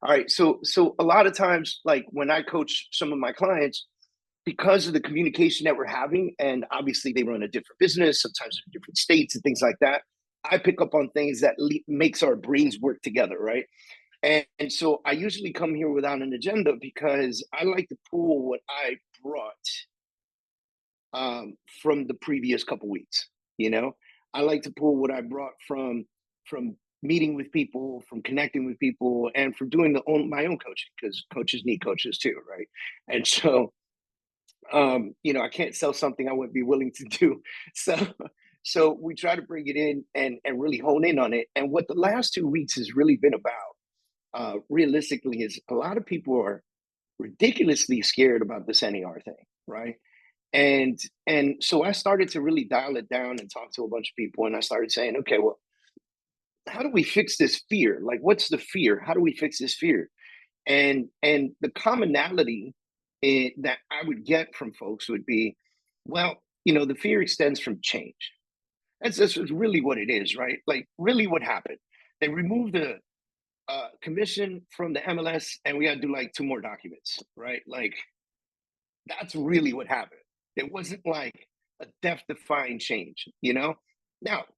All right. So a lot of times, like when I coach some of my clients, because of the communication that we're having, and obviously they run a different business, sometimes in different states and things like that, I pick up on things that makes our brains work together, right? And so I usually come here without an agenda because I like to pull what I brought from the previous couple weeks. You know, I like to pull what I brought from meeting with people, from connecting with people, and from doing my own coaching because coaches need coaches too, right? And so, I can't sell something I wouldn't be willing to do. So, so we try to bring it in and really hone in on it. And what the last 2 weeks has really been about, realistically, is a lot of people are ridiculously scared about this NER thing, right? And so I started to really dial it down and talk to a bunch of people, and I started saying, okay, well, how do we fix this fear? Like, what's the fear? How do we fix this fear? And the commonality that I would get from folks would be, well, the fear extends from change. That's really what it is, right? Like, really, what happened? They removed the commission from the MLS, and we got to do like two more documents, right? Like, that's really what happened. It wasn't like a death-defying change. Now,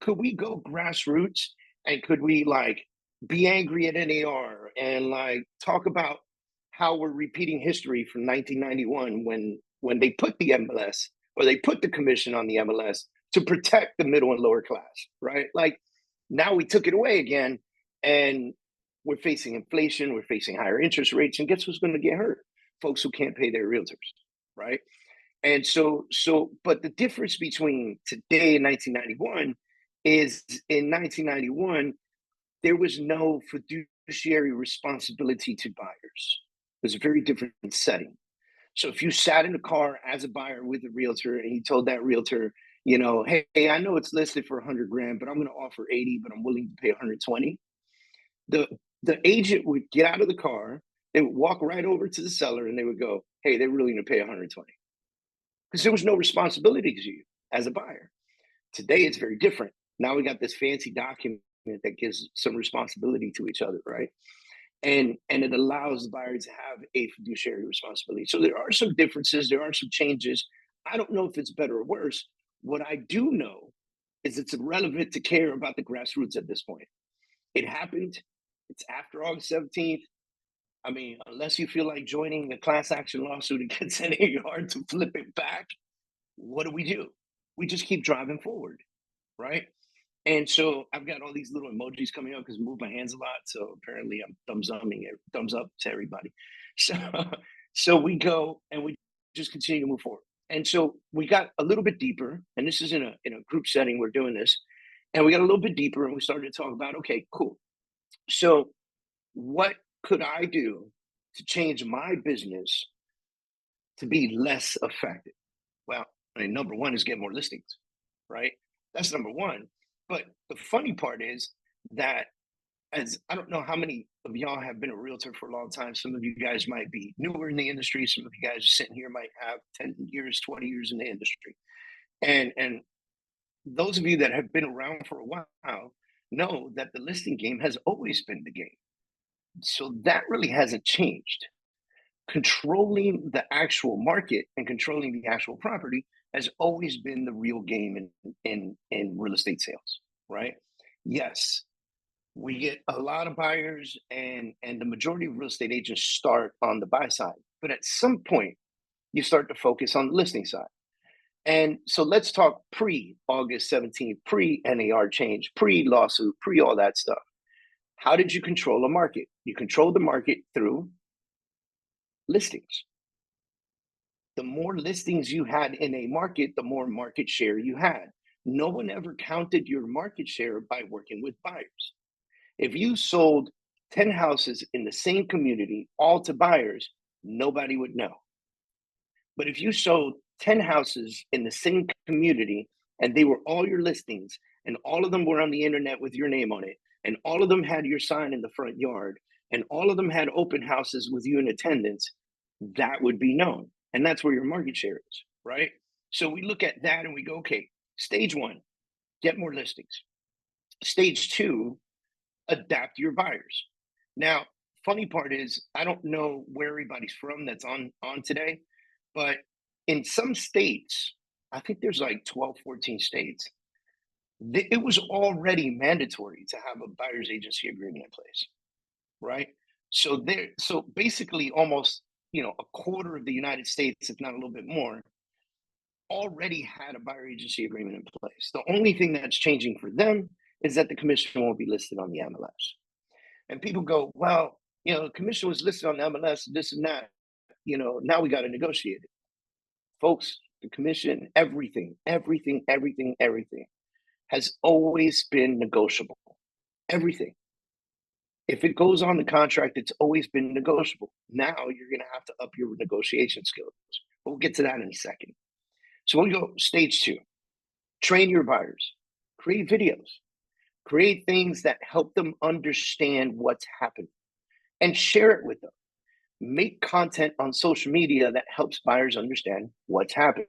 could we go grassroots and could we like be angry at NAR and like talk about how we're repeating history from 1991 when they put the MLS or they put the commission on the MLS to protect the middle and lower class, right? Like now we took it away again and we're facing inflation, we're facing higher interest rates, and guess who's going to get hurt? Folks who can't pay their realtors, right? And but the difference between today and 1991 is in 1991, there was no fiduciary responsibility to buyers. It was a very different setting. So if you sat in a car as a buyer with a realtor and he told that realtor, hey, I know it's listed for 100 grand, but I'm going to offer 80, but I'm willing to pay 120. The the agent would get out of the car, they would walk right over to the seller and they would go, hey, they're willing to pay 120 because there was no responsibility to you as a buyer. Today, it's very different. Now we got this fancy document that gives some responsibility to each other, right? And it allows the buyer to have a fiduciary responsibility. So there are some differences, there are some changes. I don't know if it's better or worse. What I do know is it's irrelevant to care about the grassroots at this point. It happened. It's after August 17th. I mean, unless you feel like joining a class action lawsuit against NAR to flip it back, what do? We just keep driving forward, right? And so I've got all these little emojis coming up because I move my hands a lot. So apparently I'm thumbs up to everybody. So so we go and we just continue to move forward. And so we got a little bit deeper, and this is in a group setting. We're doing this, and we got a little bit deeper, and we started to talk about, okay, cool. So what could I do to change my business to be less affected? Well, I mean, number one is get more listings, right? That's number one. But the funny part is that as I don't know how many of y'all have been a realtor for a long time. Some of you guys might be newer in the industry. Some of you guys sitting here might have 10 years, 20 years in the industry. And those of you that have been around for a while know that the listing game has always been the game. So that really hasn't changed. Controlling the actual market and controlling the actual property has always been the real game in real estate sales, right? Yes, we get a lot of buyers and the majority of real estate agents start on the buy side, but at some point you start to focus on the listing side. And so let's talk pre August 17th, pre NAR change, pre lawsuit, pre all that stuff. How did you control a market? You controlled the market through listings. The more listings you had in a market, the more market share you had. No one ever counted your market share by working with buyers. If you sold 10 houses in the same community, all to buyers, nobody would know. But if you sold 10 houses in the same community and they were all your listings and all of them were on the internet with your name on it, and all of them had your sign in the front yard, and all of them had open houses with you in attendance, that would be known. And that's where your market share is, right? So we look at that and we go, okay, stage one, get more listings. Stage two, adapt your buyers. Now, funny part is I don't know where everybody's from that's on today, but in some states, I think there's like 12, 14 states, it was already mandatory to have a buyer's agency agreement in place, right? So basically almost, a quarter of the United States, if not a little bit more, already had a buyer agency agreement in place. The only thing that's changing for them is that the commission won't be listed on the MLS. And people go, well, the commission was listed on the MLS, this and that. Now we got to negotiate it. Folks, the commission, everything has always been negotiable. Everything. If it goes on the contract, it's always been negotiable. Now you're going to have to up your negotiation skills. But we'll get to that in a second. So we go stage two, train your buyers, create videos, create things that help them understand what's happening and share it with them. Make content on social media that helps buyers understand what's happening.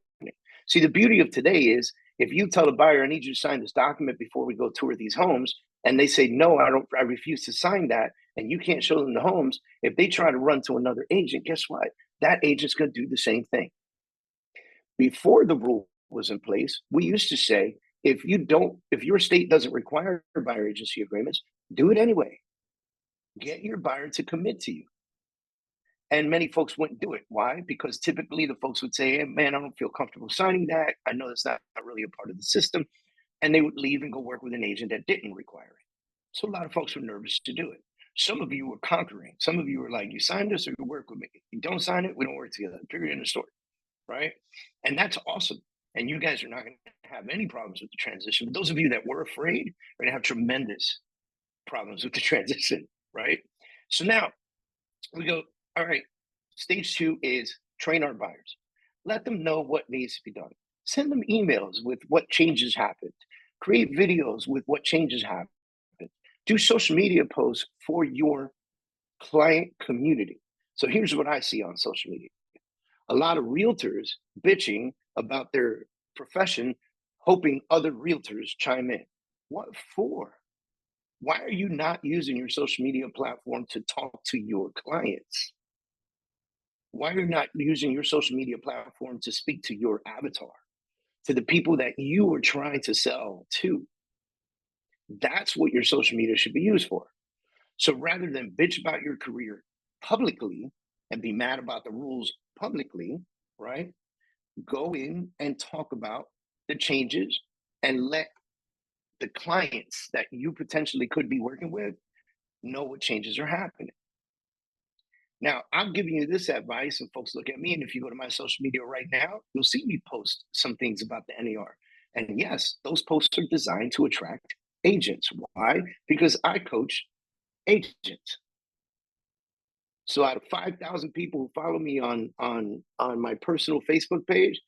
See, the beauty of today is if you tell a buyer, I need you to sign this document before we go tour these homes, and they say, no, I refuse to sign that, and you can't show them the homes, if they try to run to another agent, guess what? That agent's going to do the same thing. Before the rule was in place, we used to say, if your state doesn't require buyer agency agreements, do it anyway. Get your buyer to commit to you. And many folks wouldn't do it. Why? Because typically the folks would say, hey, man, I don't feel comfortable signing that. I know that's not really a part of the system. And they would leave and go work with an agent that didn't require it. So a lot of folks were nervous to do it. Some of you were conquering. Some of you were like, you sign this or you work with me. If you don't sign it, we don't work together. Period in the story. Right? And that's awesome. And you guys are not going to have any problems with the transition. But those of you that were afraid are going to have tremendous problems with the transition. Right? So now we go, all right, stage two is train our buyers. Let them know what needs to be done. Send them emails with what changes happened. Create videos with what changes happened. Do social media posts for your client community. So here's what I see on social media. A lot of realtors bitching about their profession, hoping other realtors chime in. What for? Why are you not using your social media platform to talk to your clients? Why are you not using your social media platform to speak to your avatar, to the people that you are trying to sell to? That's what your social media should be used for. So rather than bitch about your career publicly and be mad about the rules publicly, right? Go in and talk about the changes and let the clients that you potentially could be working with know what changes are happening. Now, I'm giving you this advice, and folks look at me, and if you go to my social media right now, you'll see me post some things about the NAR. And yes, those posts are designed to attract agents. Why? Because I coach agents. So out of 5,000 people who follow me on my personal Facebook page,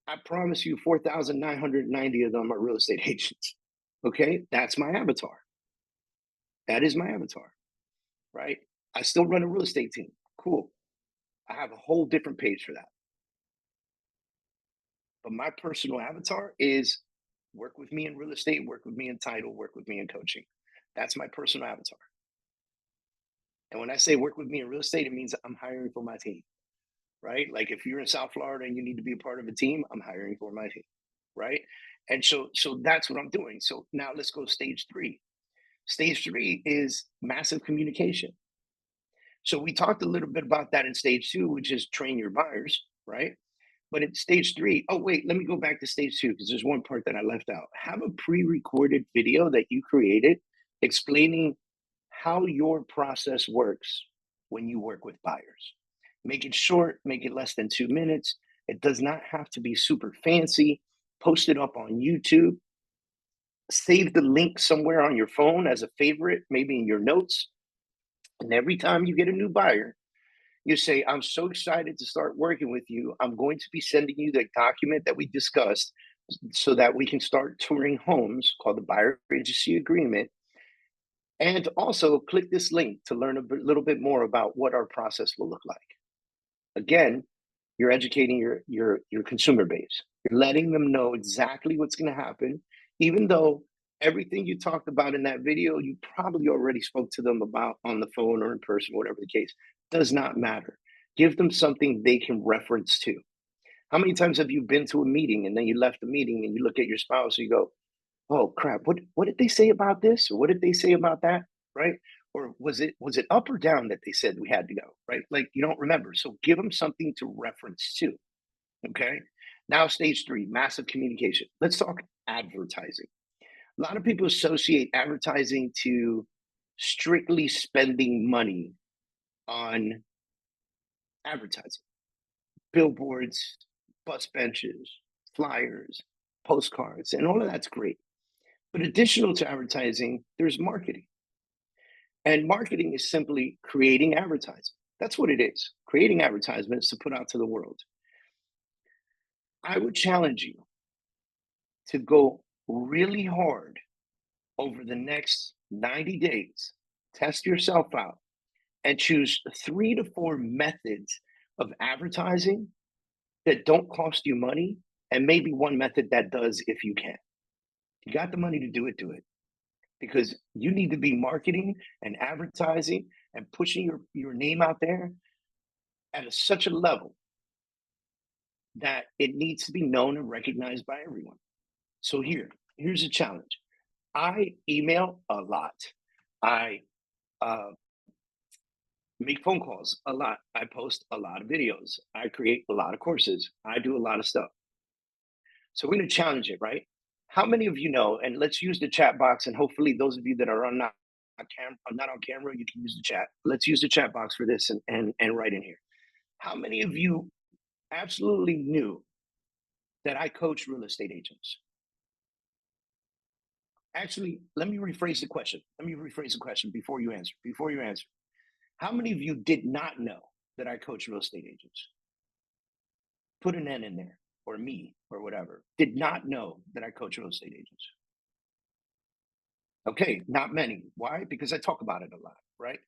I promise you 4,990 of them are real estate agents. Okay? That's my avatar. That is my avatar, right? I still run a real estate team. Cool. I have a whole different page for that. But my personal avatar is work with me in real estate, work with me in title, work with me in coaching. That's my personal avatar. And when I say work with me in real estate, it means I'm hiring for my team, right? Like if you're in South Florida and you need to be a part of a team, I'm hiring for my team, right? And so that's what I'm doing. So now let's go stage three. Stage three is massive communication. So we talked a little bit about that in stage two, which is train your buyers, right? But in stage three, oh, wait, let me go back to stage two because there's one part that I left out. Have a pre recorded video that you created explaining how your process works when you work with buyers. Make it short, make it less than 2 minutes. It does not have to be super fancy. Post it up on YouTube. Save the link somewhere on your phone as a favorite, maybe in your notes. And every time you get a new buyer, you say, I'm so excited to start working with you. I'm going to be sending you the document that we discussed so that we can start touring homes called the Buyer Agency Agreement. And also click this link to learn a little bit more about what our process will look like. Again, you're educating your consumer base. You're letting them know exactly what's going to happen, even though Everything you talked about in that video, you probably already spoke to them about on the phone or in person, whatever the case. Does not matter. Give them something they can reference to. How many times have you been to a meeting and then you left the meeting and you look at your spouse and you go, "Oh crap, what did they say about this? Or what did they say about that?" Right? Or was it up or down that they said we had to go? Right? Like you don't remember. So give them something to reference to. Okay. Now, stage three, massive communication. Let's talk advertising. A lot of people associate advertising to strictly spending money on advertising, billboards, bus benches, flyers, postcards, and all of that's great. But additional to advertising, there's marketing. And marketing is simply creating advertising. That's what it is, creating advertisements to put out to the world. I would challenge you to go really hard over the next 90 days, test yourself out, and choose 3 to 4 methods of advertising that don't cost you money, and maybe one method that does if you can. You got the money to do it, do it. Because you need to be marketing and advertising and pushing your name out there at such a level that it needs to be known and recognized by everyone. So here's a challenge. I email a lot. I uh, make phone calls a lot. I post a lot of videos. I create a lot of courses. I do a lot of stuff. So we're going to challenge it, right? How many of you know? And let's use the chat box. And hopefully, those of you that are not on camera, you can use the chat. Let's use the chat box for this and write in here. How many of you absolutely knew that I coach real estate agents? Actually, let me rephrase the question. Let me rephrase the question before you answer. Before you answer, how many of you did not know that I coach real estate agents? Put an N in there, or me, or whatever. Did not know that I coach real estate agents. Okay, not many. Why? Because I talk about it a lot, right?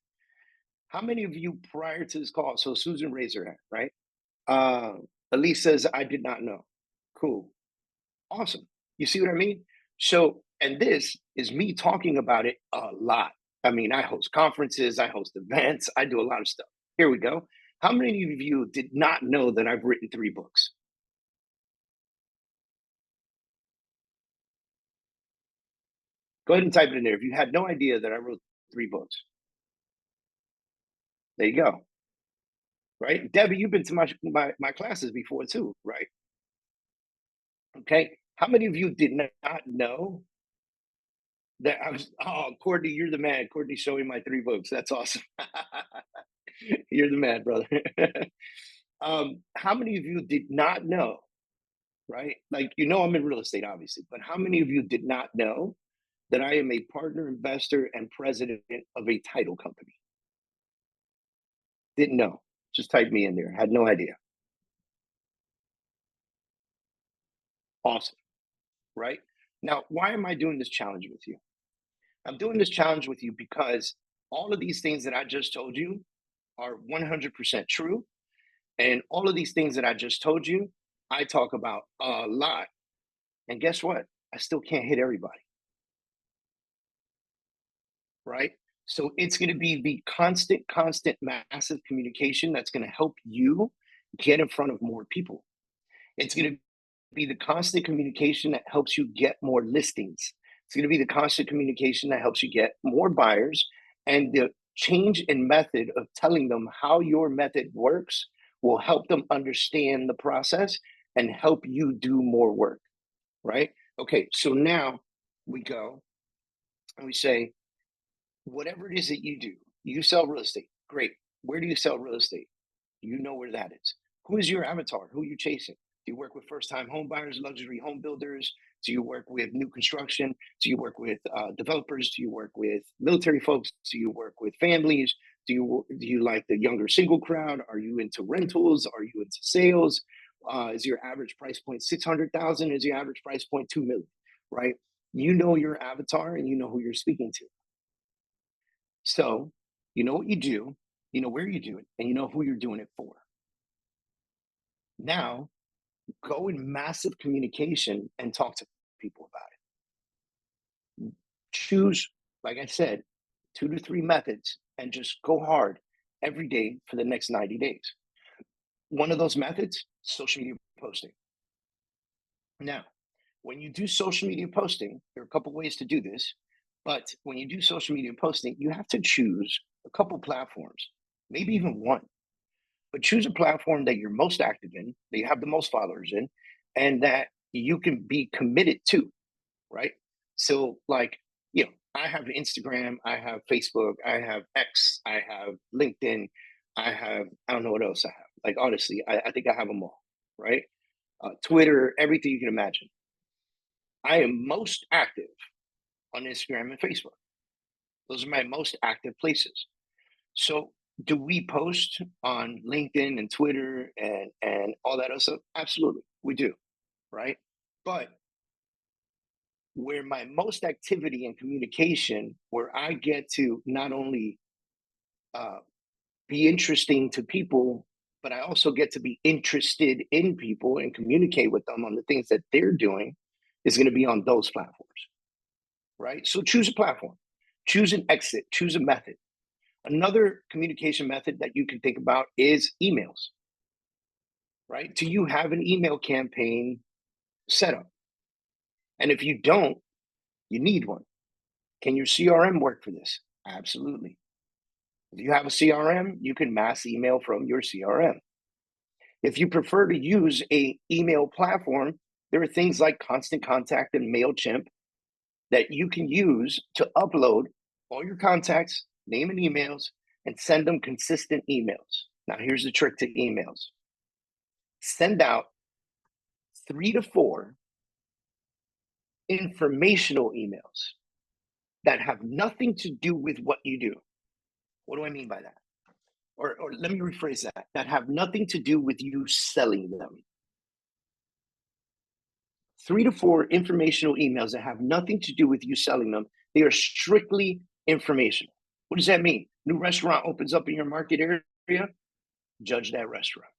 How many of you prior to this call? So Susan raised her hand, right? Uh, Elise says, I did not know. Cool. Awesome. You see what I mean? So, and this is me talking about it a lot. I mean, I host conferences, I host events, I do a lot of stuff. Here we go. How many of you did not know that I've written 3 books? Go ahead and type it in there. If you had no idea that I wrote 3 books, there you go. Right? Debbie, you've been to my classes before too, right? Okay. How many of you did not know that I was, oh, Courtney, you're the man. Courtney showing my 3 books. That's awesome. You're the man, brother. How many of you did not know, right? Like, I'm in real estate, obviously, but how many of you did not know that I am a partner, investor, and president of a title company? Didn't know. Just type me in there. Had no idea. Awesome, right? Now, why am I doing this challenge with you? I'm doing this challenge with you because all of these things that I just told you are 100% true. And all of these things that I just told you, I talk about a lot. And guess what? I still can't hit everybody, right? So it's going to be the constant, massive communication that's going to help you get in front of more people. It's going to be the constant communication that helps you get more listings. It's going to be the constant communication that helps you get more buyers. And the change in method of telling them how your method works will help them understand the process and help you do more work, right? Okay, so now we go and we say, whatever it is that you sell real estate. Great. Where do you sell real estate? You know where that is. Who is your avatar? Who are you chasing? Do you work with first-time home buyers, luxury home builders? Do you work with new construction? Do you work with developers? Do you work with military folks? Do you work with families? Do you like the younger single crowd? Are you into rentals? Are you into sales? Is your average price point 600,000? Is your average price point 2 million? Right? You know your avatar and you know who you're speaking to. So you know what you do, you know where you do it, and you know who you're doing it for. Now go in massive communication and talk to people about it. Choose, like I said, 2 to 3 methods and just go hard every day for the next 90 days. One of those methods, social media posting. Now, when you do social media posting, there are a couple ways to do this, but when you do social media posting, you have to choose a couple platforms, maybe even one, but choose a platform that you're most active in, that you have the most followers in, and that you can be committed to, right? So, like, I have Instagram, I have Facebook, I have X, I have LinkedIn, I don't know what else I have. Like, honestly, I think I have them all, right? Twitter, everything you can imagine. I am most active on Instagram and Facebook. Those are my most active places. So, do we post on LinkedIn and Twitter and all that other stuff? Absolutely, we do, right? But where my most activity and communication, where I get to not only uh, be interesting to people, but I also get to be interested in people and communicate with them on the things that they're doing, is going to be on those platforms, right? So choose a platform, choose an exit, choose a method. Another communication method that you can think about is emails, right? Do you have an email campaign set up? And if you don't, you need one. Can your CRM work for this? Absolutely. If you have a CRM, you can mass email from your CRM. If you prefer to use a email platform, there are things like Constant Contact and MailChimp that you can use to upload all your contacts, name and emails, and send them consistent emails. Now, here's the trick to emails. Send out 3 to 4 informational emails that have nothing to do with what you do. What do I mean by that? Or let me rephrase that have nothing to do with you selling them. 3 to 4 informational emails that have nothing to do with you selling them. They are strictly informational. What does that mean? New restaurant opens up in your market area, judge that restaurant.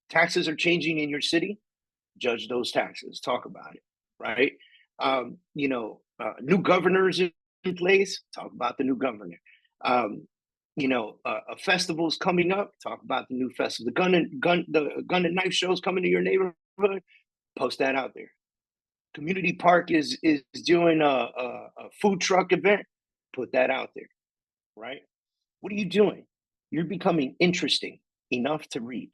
Taxes are changing in your city, judge those taxes, talk about it, right? New governors in place, talk about the new governor. A festival's coming up, talk about the new festival. The gun and knife shows coming to your neighborhood, post that out there. Community park is doing a food truck event, put that out there, right? What are you doing? You're becoming interesting enough to read.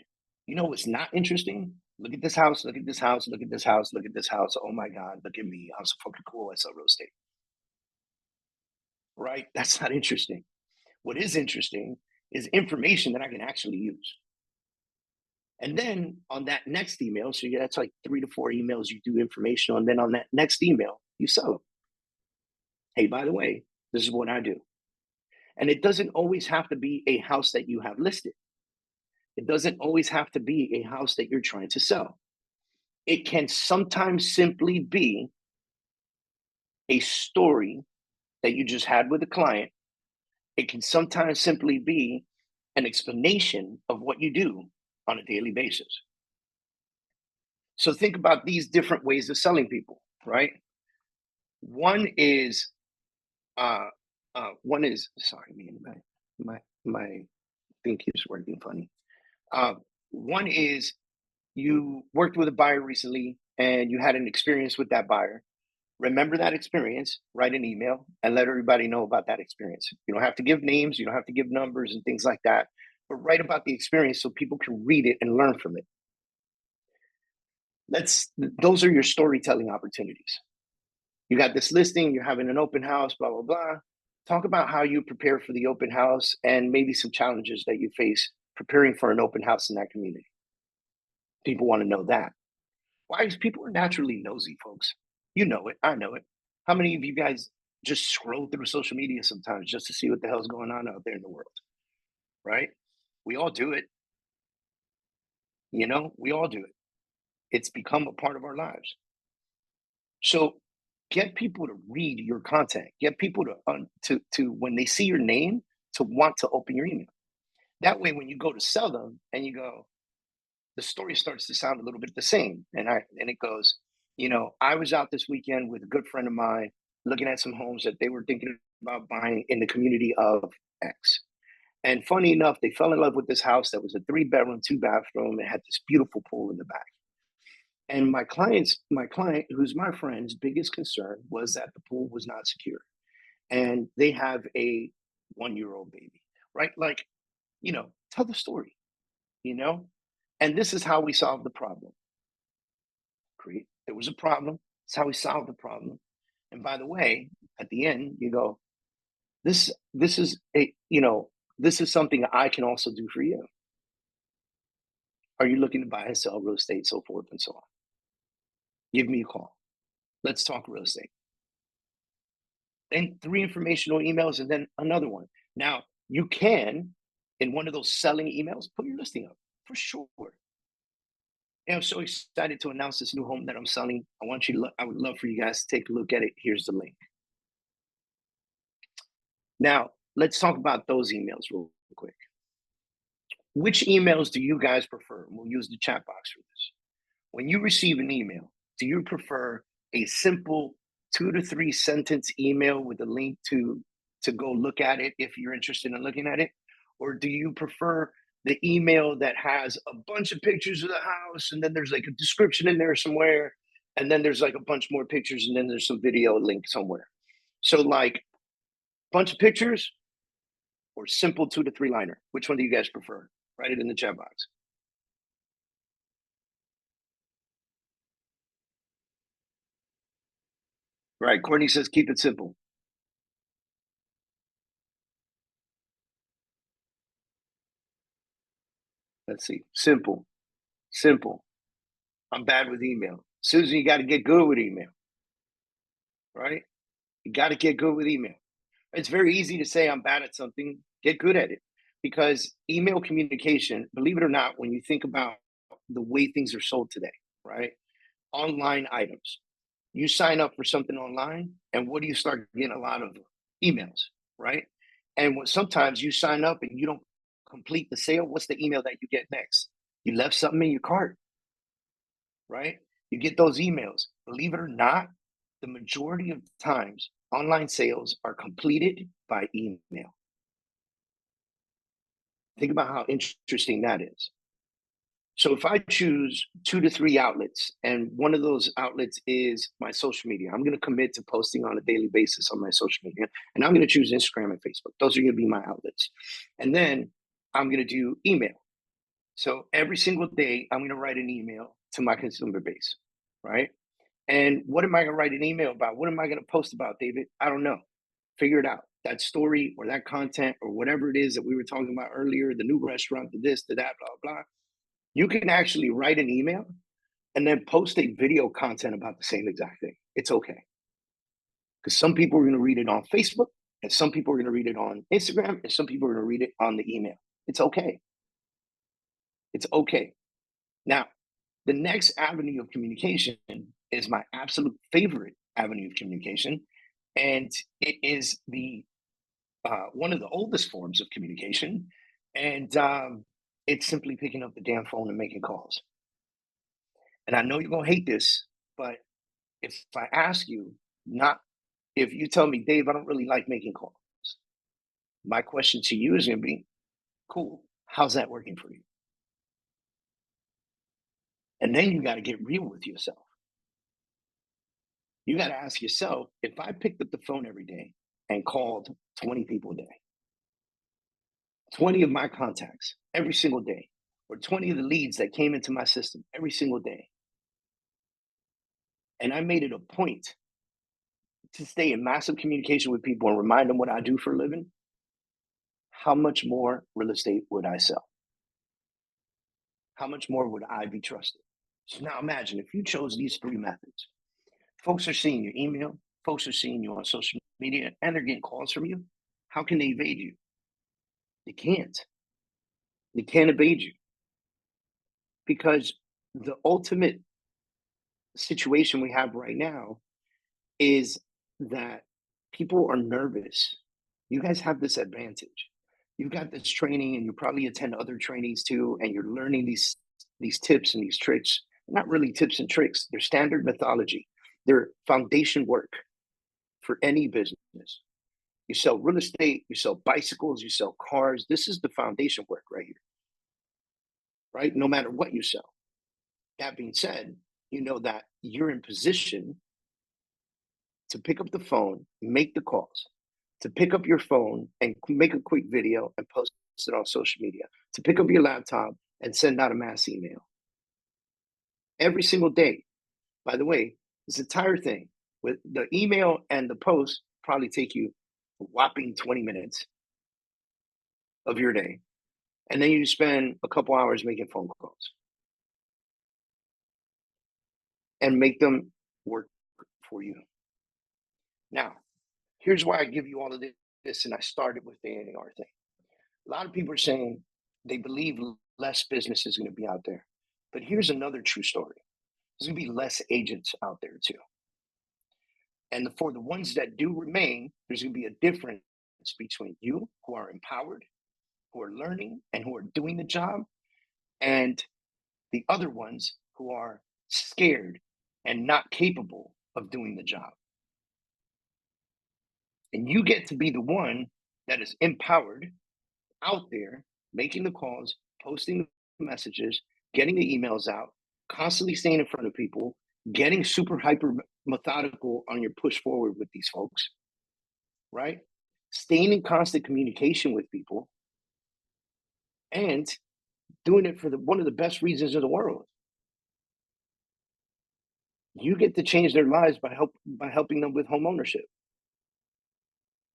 You know what's not interesting? Look at this house, look at this house, look at this house, look at this house. Oh my God, look at me. I'm so fucking cool. I sell real estate. Right? That's not interesting. What is interesting is information that I can actually use. And then on that next email, so that's like 3 to 4 emails you do information on. Then on that next email, you sell them. Hey, by the way, this is what I do. And it doesn't always have to be a house that you have listed. It doesn't always have to be a house that you're trying to sell. It can sometimes simply be a story that you just had with a client. It can sometimes simply be an explanation of what you do on a daily basis. So think about these different ways of selling people, right? One is, sorry, man, my thing keeps working funny. Uh, One is you worked with a buyer recently and you had an experience with that buyer. Remember that experience, write an email and let everybody know about that experience. You don't have to give names, you don't have to give numbers and things like that, but write about the experience so people can read it and learn from it. Those are your storytelling opportunities. You got this listing, you're having an open house, blah, blah, blah. Talk about how you prepare for the open house and maybe some challenges that you face preparing for an open house in that community. People want to know that. Why? Because people are naturally nosy, folks. You know it. I know it. How many of you guys just scroll through social media sometimes just to see what the hell's going on out there in the world? Right? We all do it. We all do it. It's become a part of our lives. So get people to read your content. Get people to when they see your name to want to open your email. That way, when you go to sell them and you go, the story starts to sound a little bit the same. And it goes, I was out this weekend with a good friend of mine. looking at some homes that they were thinking about buying in the community of X. And funny enough, they fell in love with this house that was a 3 bedroom, 2 bathroom. It had this beautiful pool in the back. And my client, who's my friend's biggest concern was that the pool was not secure. And they have a 1 year old baby, right? Like, tell the story, you know? And this is how we solved the problem. Great. There was a problem. That's how we solved the problem. And by the way, at the end, you go, this is this is something I can also do for you. Are you looking to buy and sell real estate, so forth and so on? Give me a call. Let's talk real estate. Then 3 informational emails and then another one. Now, you can, in one of those selling emails, put your listing up for sure. And I'm so excited to announce this new home that I'm selling. I would love for you guys to take a look at it. Here's the link. Now, let's talk about those emails real quick. Which emails do you guys prefer? We'll use the chat box for this. When you receive an email, do you prefer a simple 2 to 3 sentence email with a link to go look at it if you're interested in looking at it? Or do you prefer the email that has a bunch of pictures of the house and then there's like a description in there somewhere, and then there's like a bunch more pictures and then there's some video link somewhere? So like bunch of pictures or simple 2 to 3 liner? Which one do you guys prefer? Write it in the chat box. Right. Courtney says, keep it simple. Let's see. Simple. Simple. I'm bad with email. Susan, you got to get good with email. Right? You got to get good with email. It's very easy to say I'm bad at something. Get good at it. Because email communication, believe it or not, when you think about the way things are sold today, right? Online items. You sign up for something online, and what do you start getting? A lot of emails, right? And sometimes you sign up and you don't complete the sale. What's the email that you get next? You left something in your cart, right? You get those emails. Believe it or not, the majority of times online sales are completed by email. Think about how interesting that is. So if I choose 2 to 3 outlets, and one of those outlets is my social media, I'm going to commit to posting on a daily basis on my social media, and I'm going to choose Instagram and Facebook. Those are going to be my outlets. And then I'm going to do email. So every single day, I'm going to write an email to my consumer base, right? And what am I going to write an email about? What am I going to post about, David? I don't know. Figure it out. That story or that content or whatever it is that we were talking about earlier, the new restaurant, the this, the that, blah, blah. You can actually write an email and then post a video content about the same exact thing. It's okay. Because some people are going to read it on Facebook, and some people are going to read it on Instagram, and some people are going to read it on the email. It's okay. It's okay. Now, the next avenue of communication is my absolute favorite avenue of communication, and it is the one of the oldest forms of communication, and it's simply picking up the damn phone and making calls. And I know you're gonna hate this, but if I ask you, not if you tell me, Dave, I don't really like making calls, my question to you is gonna be, cool, how's that working for you? And then you got to get real with yourself. You got to ask yourself, if I picked up the phone every day and called 20 people a day, 20 of my contacts every single day, or 20 of the leads that came into my system every single day, and I made it a point to stay in massive communication with people and remind them what I do for a living, how much more real estate would I sell? How much more would I be trusted? So now imagine if you chose these 3 methods. Folks are seeing your email, folks are seeing you on social media, and they're getting calls from you. How can they evade you? They can't. They can't evade you because the ultimate situation we have right now is that people are nervous. You guys have this advantage. You've got this training, and you probably attend other trainings too, and you're learning these tips and these tricks. Not really tips and tricks. They're standard methodology. They're foundation work for any business. You sell real estate, you sell bicycles, you sell cars. This is the foundation work right here, right? No matter what you sell. That being said, you know that you're in position to pick up the phone, make the calls, to pick up your phone and make a quick video and post it on social media, to pick up your laptop and send out a mass email every single day. By the way, this entire thing with the email and the post probably take you a whopping 20 minutes of your day. And then you spend a couple hours making phone calls and make them work for you. Now, here's why I give you all of this, and I started with the NAR thing. A lot of people are saying they believe less business is going to be out there. But here's another true story. There's going to be less agents out there too. And for the ones that do remain, there's going to be a difference between you who are empowered, who are learning, and who are doing the job, and the other ones who are scared and not capable of doing the job. And you get to be the one that is empowered out there, making the calls, posting the messages, getting the emails out, constantly staying in front of people, getting super hyper methodical on your push forward with these folks, right? Staying in constant communication with people and doing it for one of the best reasons in the world. You get to change their lives by helping them with home ownership.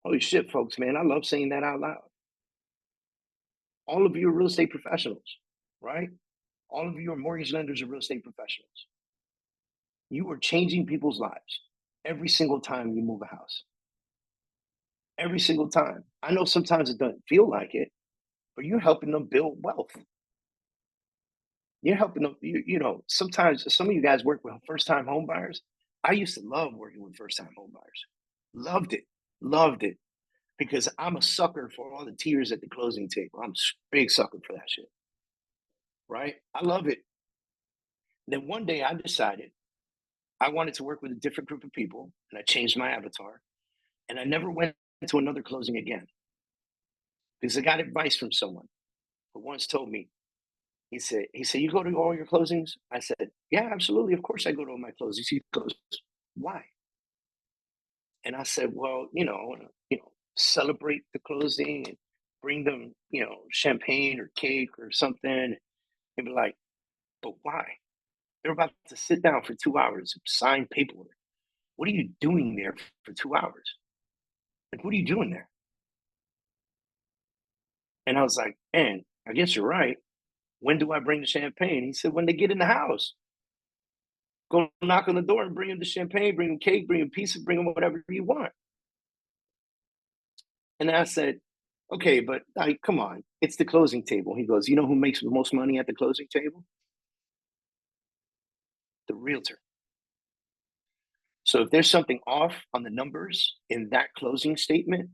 Holy shit, folks, man, I love saying that out loud. All of you are real estate professionals, right? All of you are mortgage lenders or real estate professionals. You are changing people's lives every single time you move a house. Every single time. I know sometimes it doesn't feel like it, but you're helping them build wealth. You're helping them, sometimes some of you guys work with first-time home buyers. I used to love working with first-time home buyers. Loved it. Because I'm a sucker for all the tears at the closing table. I'm a big sucker for that shit. Right? I love it. Then one day I decided I wanted to work with a different group of people, and I changed my avatar, and I never went to another closing again. Because I got advice from someone who once told me, he said, you go to all your closings? I said, yeah, absolutely. Of course I go to all my closings. He goes, why? And I said, well, I want to, celebrate the closing and bring them, champagne or cake or something. And be like, but why? They're about to sit down for 2 hours and sign paperwork. What are you doing there for 2 hours? Like, what are you doing there? And I was like, man, I guess you're right. When do I bring the champagne? He said, when they get in the house. Go knock on the door and bring them the champagne, bring them cake, bring them pizza, bring them whatever you want. And I said, okay, but come on, it's the closing table. He goes, you know who makes the most money at the closing table? The realtor. So if there's something off on the numbers in that closing statement,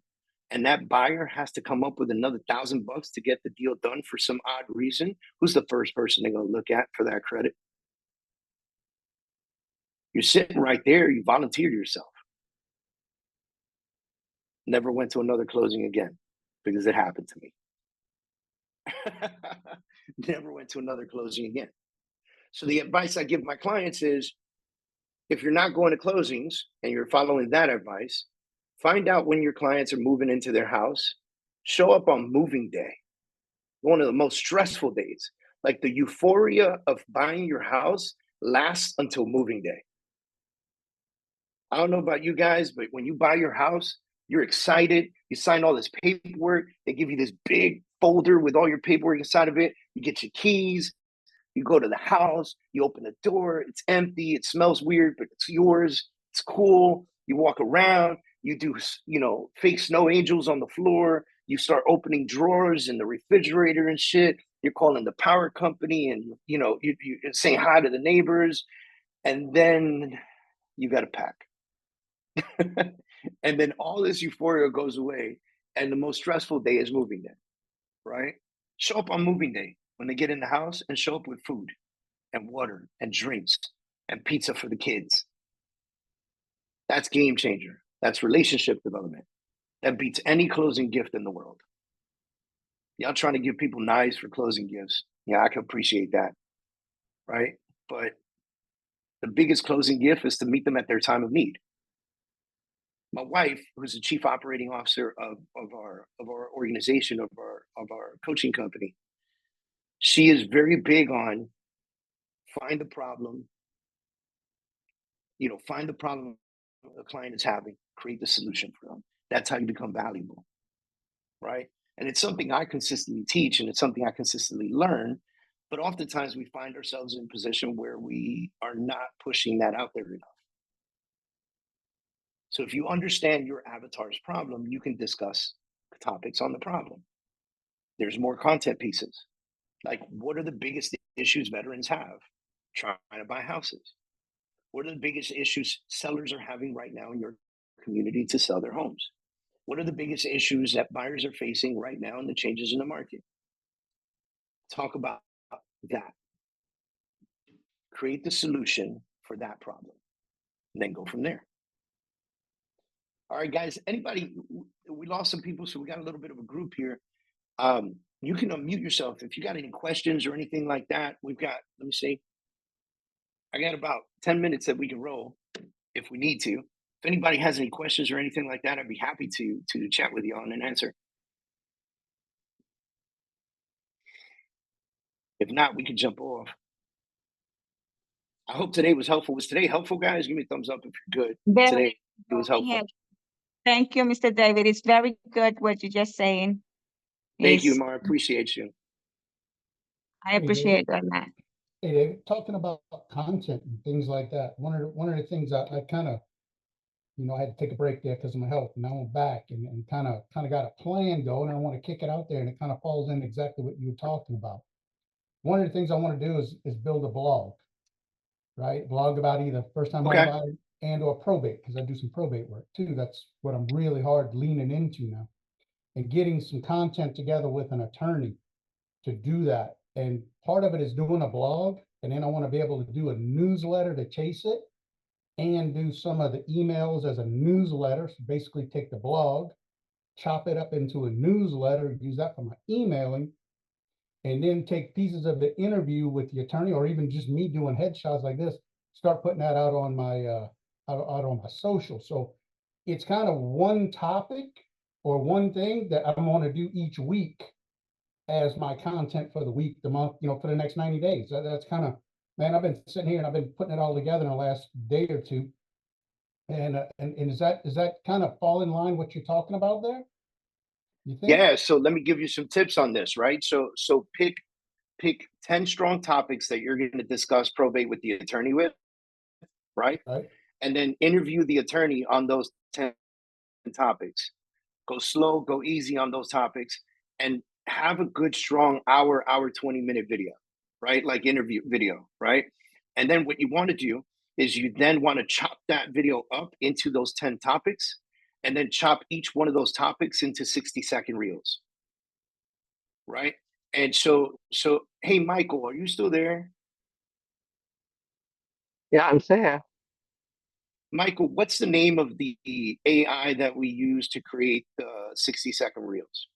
and that buyer has to come up with another $1,000 to get the deal done for some odd reason, who's the first person they're going to look at for that credit? You're sitting right there. You volunteered yourself. Never went to another closing again because it happened to me. Never went to another closing again. So the advice I give my clients is, if you're not going to closings and you're following that advice, find out when your clients are moving into their house. Show up on moving day, one of the most stressful days. Like, the euphoria of buying your house lasts until moving day. I don't know about you guys, but when you buy your house, you're excited. You sign all this paperwork. They give you this big folder with all your paperwork inside of it. You get your keys. You go to the house. You open the door. It's empty. It smells weird, but it's yours. It's cool. You walk around. You do, fake snow angels on the floor. You start opening drawers in the refrigerator and shit. You're calling the power company and, you're saying hi to the neighbors. And then you got to pack. And then all this euphoria goes away. And the most stressful day is moving day, right? Show up on moving day when they get in the house, and show up with food and water and drinks and pizza for the kids. That's game changer. That's relationship development. That beats any closing gift in the world. Y'all trying to give people knives for closing gifts. Yeah, I can appreciate that, right? But the biggest closing gift is to meet them at their time of need. My wife, who's the chief operating officer of our organization, of our coaching company, she is very big on find the problem, find the problem the client is having, create the solution for them. That's how you become valuable, right? And it's something I consistently teach and it's something I consistently learn. But oftentimes we find ourselves in a position where we are not pushing that out there enough. So if you understand your avatar's problem, you can discuss topics on the problem. There's more content pieces. Like, what are the biggest issues veterans have trying to buy houses? What are the biggest issues sellers are having right now in your community to sell their homes? What are the biggest issues that buyers are facing right now in the changes in the market? Talk about that. Create the solution for that problem, and then go from there. All right, guys. Anybody? We lost some people, so we got a little bit of a group here. You can unmute yourself if you got any questions or anything like that. We've got. Let me see. I got about 10 minutes that we can roll if we need to. If anybody has any questions or anything like that, I'd be happy to chat with you on and answer. If not, we can jump off. I hope today was helpful. Was today helpful, guys? Give me a thumbs up if you're good. Today it was helpful. Thank you, Mr. David. It's very good what you're just saying. Thank you, Mar. I appreciate you. I appreciate that, Matt. Hey, David, talking about content and things like that. One of the things I kind of, I had to take a break there because of my health. And now I'm back and kind of got a plan going. And I want to kick it out there, and it kind of falls in exactly what you were talking about. One of the things I want to do is build a blog, right? Blog about either first-time home buyer and or probate, because I do some probate work too. That's what I'm really hard leaning into now, and getting some content together with an attorney to do that. And part of it is doing a blog, and then I want to be able to do a newsletter to chase it and do some of the emails as a newsletter. So basically take the blog, chop it up into a newsletter, use that for my emailing, and then take pieces of the interview with the attorney, or even just me doing headshots like this, start putting that out on my out on my social. So it's kind of one topic or one thing that I'm going to do each week as my content for the week, the month, for the next 90 days. That's kind of, man, I've been sitting here and I've been putting it all together in the last day or two. And does that kind of fall in line what you're talking about there? You think? Yeah. So let me give you some tips on this, right? So pick 10 strong topics that you're going to discuss probate with the attorney with, right? And then interview the attorney on those 10 topics. Go slow, go easy on those topics, and have a good, strong hour 20-minute video, right? Like interview video, right? And then what you want to do is you then want to chop that video up into those 10 topics, and then chop each one of those topics into 60-second reels, right? And so, hey, Michael, are you still there? Yeah, I'm there. Michael, what's the name of the AI that we use to create the 60-second reels?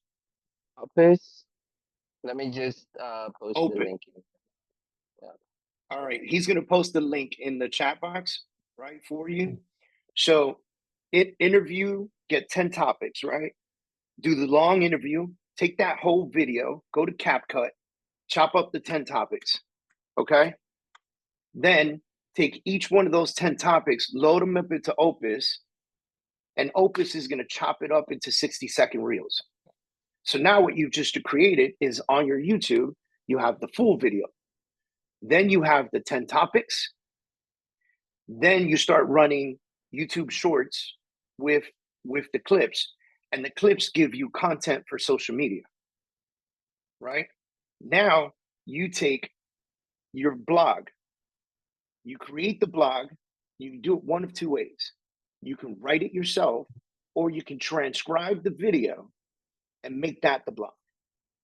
Office. Let me just post Open. the link. Yeah. All right, he's going to post the link in the chat box, right, for you. So, interview, get 10 topics, right? Do the long interview. Take that whole video, go to CapCut, chop up the 10 topics, okay? Then take each one of those 10 topics, load them up into Opus, and Opus is going to chop it up into 60-second reels. So now what you've just created is on your YouTube, you have the full video. Then you have the 10 topics. Then you start running YouTube shorts with the clips, and the clips give you content for social media, right? Now you take your blog, you create the blog, you can do it one of two ways. You can write it yourself, or you can transcribe the video and make that the blog.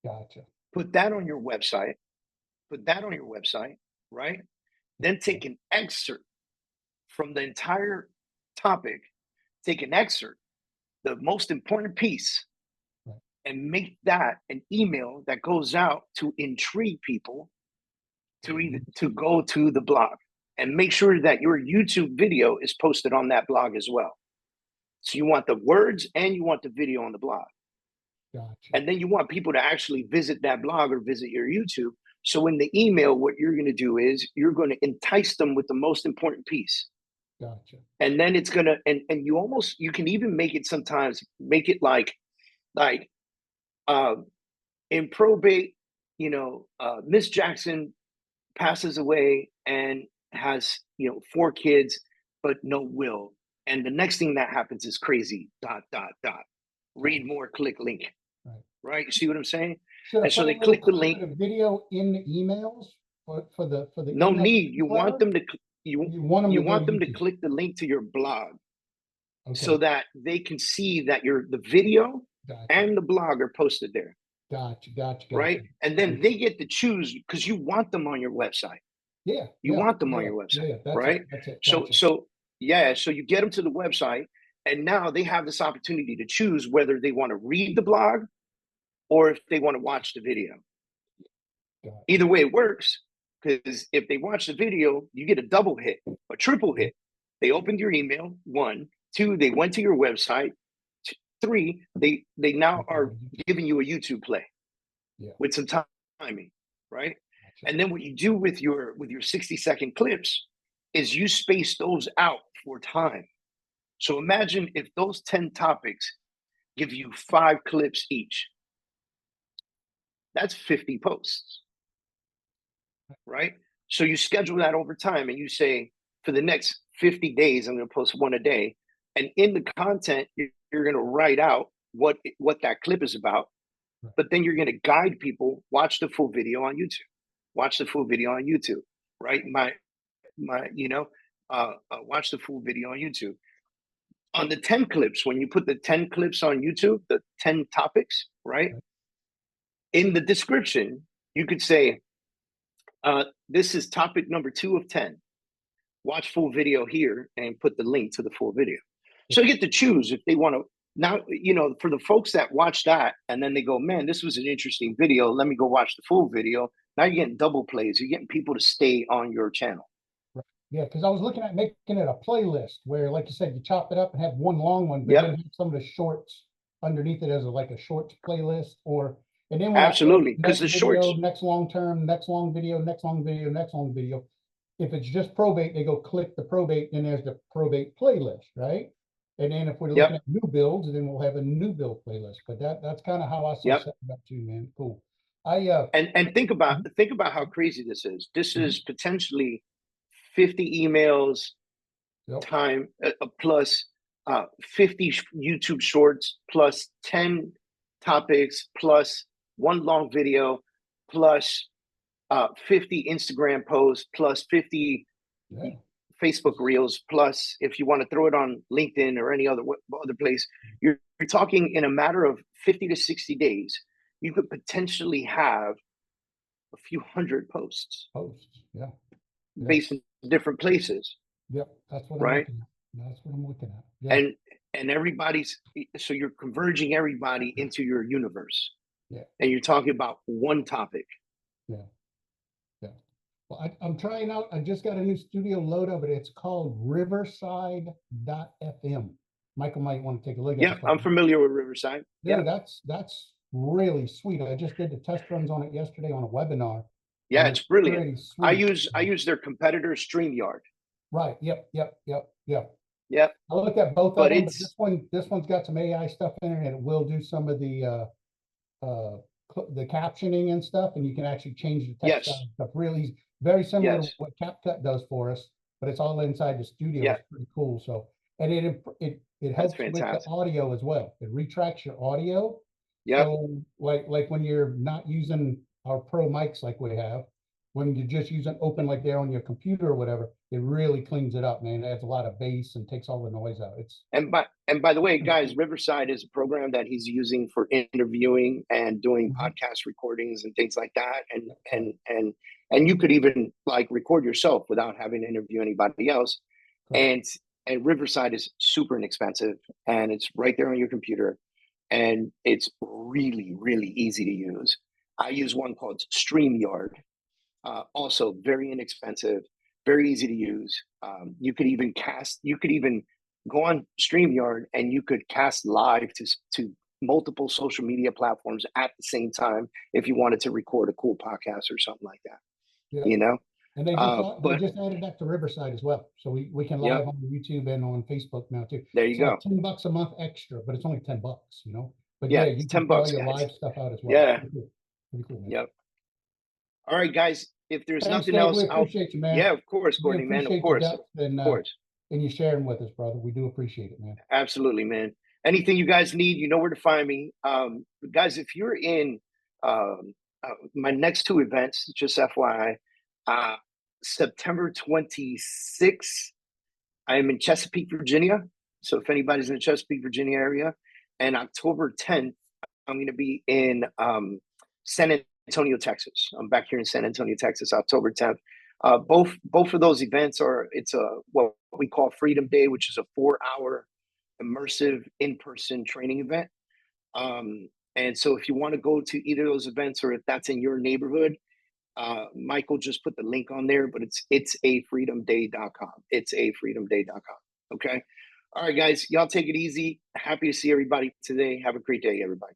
Gotcha. Put that on your website, right? Then take an excerpt from the entire topic take an excerpt, the most important piece, Right. and make that an email that goes out to intrigue people to go to the blog, and make sure that your YouTube video is posted on that blog as well. So you want the words and you want the video on the blog. Gotcha. And then you want people to actually visit that blog or visit your YouTube. So in the email, what you're going to do is you're going to entice them with the most important piece. Gotcha. And then it's going to, and you can even make it sometimes, make it like in probate, Miss Jackson passes away and has, 4 kids, but no will. And the next thing that happens is crazy, ... Read more, click link. Right? You see what I'm saying? And so they click the link. The video in the emails for the no email need. You want them to you want them to YouTube. click the link to your blog, Okay. so that they can see that the video Gotcha. and the blog are posted there. Gotcha. Right? And then they get to choose, because you want them on your website. Yeah. You want them on your website. Yeah, that's right? It, that's it. So Gotcha. so you get them to the website, and now they have this opportunity to choose whether they want to read the blog or if they want to watch the video. Gotcha. Either way it works, because if they watch the video, you get a double hit, a triple hit. They opened your email, 1, 2, they went to your website, 3, they now are giving you a YouTube play. Yeah. With some timing, right? Gotcha. And then what you do with your 60-second clips is you space those out for time. So imagine if those 10 topics give you 5 clips each. That's 50 posts, right? So you schedule that over time, and you say, for the next 50 days, I'm going to post 1 a day. And in the content, you're going to write out what that clip is about. Right. But then you're going to guide people, watch the full video on YouTube. Watch the full video on YouTube, right? Watch the full video on YouTube. On the 10 clips, when you put the 10 clips on YouTube, the 10 topics, right? In the description, you could say, this is topic number 2 of 10. Watch full video here, and put the link to the full video. So you get to choose if they want to. Now, for the folks that watch that and then they go, man, this was an interesting video, let me go watch the full video. Now you're getting double plays. You're getting people to stay on your channel. Right. Yeah, because I was looking at making it a playlist where, like you said, you chop it up and have one long one, but then have some of the shorts underneath it as a shorts playlist, and then absolutely, because the shorts, next long term, next long video, next long video, next long video. If it's just probate, they go click the probate, and there's the probate playlist, right? And then if we're looking at new builds, then we'll have a new build playlist. But that's kind of how I set it up too, man. Cool. And think about how crazy this is. This is potentially 50 emails time plus 50 YouTube shorts plus 10 topics plus 1 long video plus 50 Instagram posts plus 50 Facebook Reels, plus if you want to throw it on LinkedIn or any other place, you're talking in a matter of 50 to 60 days, you could potentially have a few hundred posts. Based in different places. Yep, that's what right? That's what I'm looking at. Yeah. And so you're converging everybody into your universe. Yeah. And you're talking about one topic. Yeah. Well, I'm trying out, I just got a new studio load up, but it's called Riverside.fm. Michael might want to take a look at it. Yeah, I'm familiar with Riverside. Yeah, that's really sweet. I just did the test runs on it yesterday on a webinar. Yeah, it's brilliant. I use their competitor StreamYard. Right. Yep. I looked at both of them, but this one's got some AI stuff in it, and it will do some of the captioning and stuff, and you can actually change the text stuff. Really very similar to what CapCut does for us, but it's all inside the studio. It's pretty cool. So, and it helps with the audio as well. It retracts your audio. Yeah. So like when you're not using our pro mics like we have, when you're just using open like they're on your computer or whatever, it really cleans it up, man. It adds a lot of bass and takes all the noise out. And by the way, guys, Riverside is a program that he's using for interviewing and doing podcast recordings and things like that. And you could even like record yourself without having to interview anybody else. And And Riverside is super inexpensive, and it's right there on your computer, and it's really, really easy to use. I use one called StreamYard, also very inexpensive, very easy to use. You could even go on StreamYard and you could cast live to multiple social media platforms at the same time if you wanted to record a cool podcast or something like that. Yeah. You know, And they just added that to Riverside as well. So we can live Yep. on YouTube and on Facebook now too. There you It's go. like $10 a month extra, but it's only $10, you know. But Yeah, yeah, it's you $10, can put all your guys. live stuff out as well. Yeah. Pretty cool. Pretty cool, man. Yep. All right, guys. If there's Thanks, nothing Dave. else, We appreciate you, man. yeah, of course, We Courtney, man, of appreciate course, your depth and you sharing with us, brother. We do appreciate it, man. absolutely, man. Anything you guys need, you know where to find me. Guys, if you're in my next two events, just FYI, September 26th, I am in Chesapeake, Virginia. So if anybody's in the Chesapeake, Virginia area, and October 10th, I'm going to be in San Antonio, Texas. I'm back here in San Antonio, Texas, October 10th. Both of those events it's what we call Freedom Day, which is a 4-hour immersive in-person training event. And so if you want to go to either of those events, or if that's in your neighborhood, Michael just put the link on there, but it's afreedomday.com. It's afreedomday.com. Okay. All right, guys, y'all take it easy. Happy to see everybody today. Have a great day, everybody.